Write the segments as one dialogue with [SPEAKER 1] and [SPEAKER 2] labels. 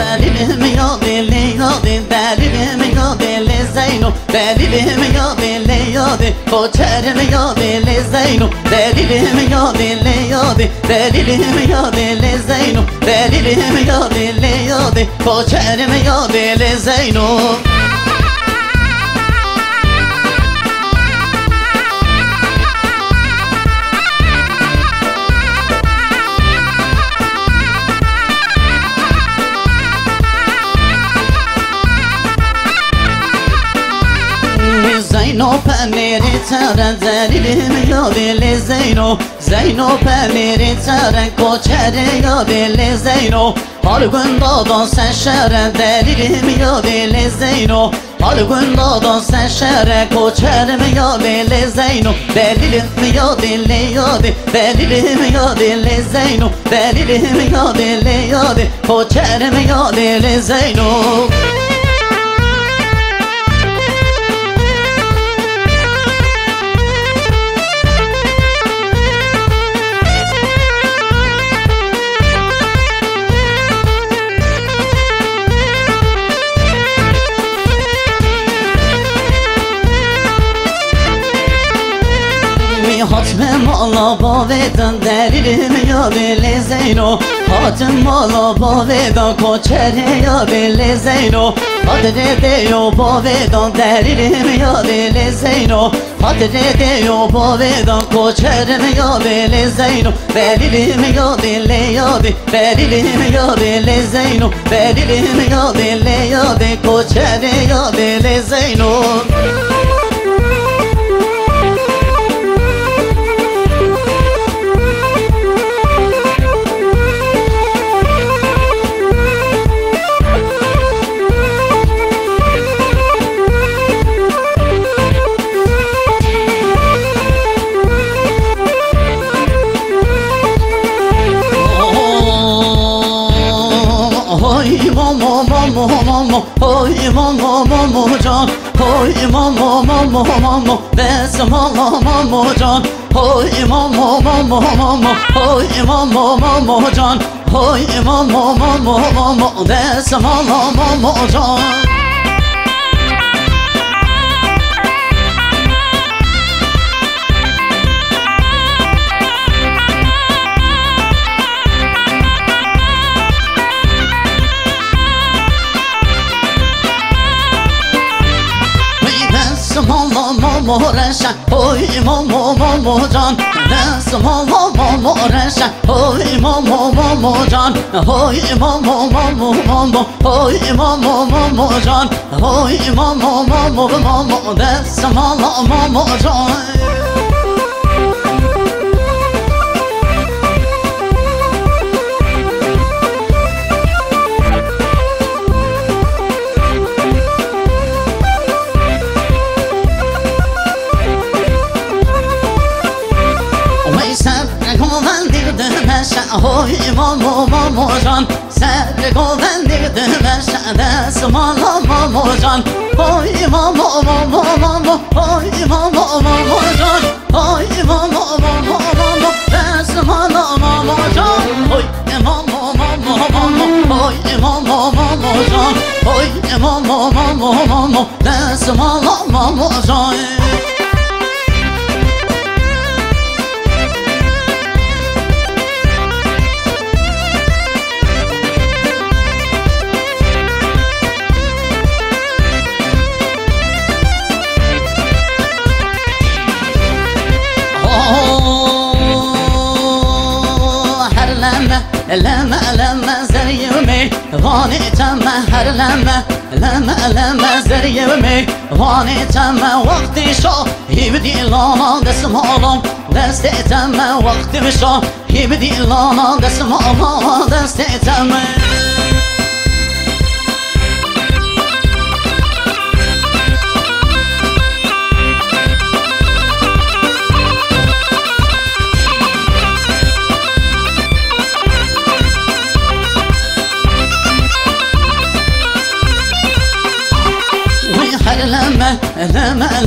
[SPEAKER 1] Delilim ya deli ya delilim ya deli Zeyno Delilim ya deli ya deli Koçerim ya deli Zeyno Delilim ya deli ya delilim ya deli Zeyno Delilim ya deli ya deli Koçerim ya deli Zeyno Zeyno penleri teren delilim ya deli Zeyno Zeyno penleri teren koçeri ya deli Zeyno Har gün dağdan sen şere delilim ya deli Zeyno Har gün dağdan sen şere koçerim ya deli Zeyno Delilim ya deli ya delilim ya deli Zeyno Delilim ya deli ya koçerim ya deli Zeyno Hatmim ala bavedan delilim ya deli Zeyno Hatmim ala bavedan koçeri ya deli Zeyno Hadrede yo bavedan delilim ya deli Zeyno Hadrede yo bavedan koçerim ya deli Zeyno Delilim ya deli ya delilim ya deli Zeyno Delilim ya deli ya koçeri ya deli Zeyno Hoy mama can Hoy mama Besim mama can Hoy mama Hoy mama can Hoy mama Besim mama can Mama reşa, hoy mama can. Nasıl mama reşa, hoy mama can. Hoy mama hoy mama can. Hoy mama nasıl mama can. Hoy mama can, sen govendirdim eşede mama can. Hoy mama hoy mama can. Hoy mama ben mama can. Hoy mama hoy mama can. Hoy mama ben mama can. لما زريمي غاني تم هر لما زريمي غاني تم وقت شو يبدي لانا دسم عالم دست تم وقت شو يبدي لانا دسم عالم دست تم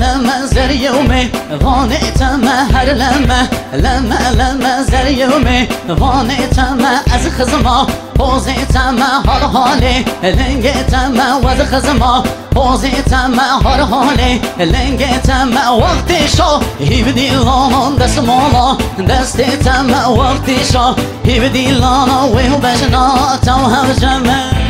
[SPEAKER 1] لما زر يومي غاني تم هر لما زريومي واني تما از خزما بوزي تما حالي لنگي تما وز خزما بوزي تما حالي لنگي تما وقتی شو هیودی لانا دست مالا دستی تما وقتی شو هیودی لانا ویهو بشنا تو هم جمع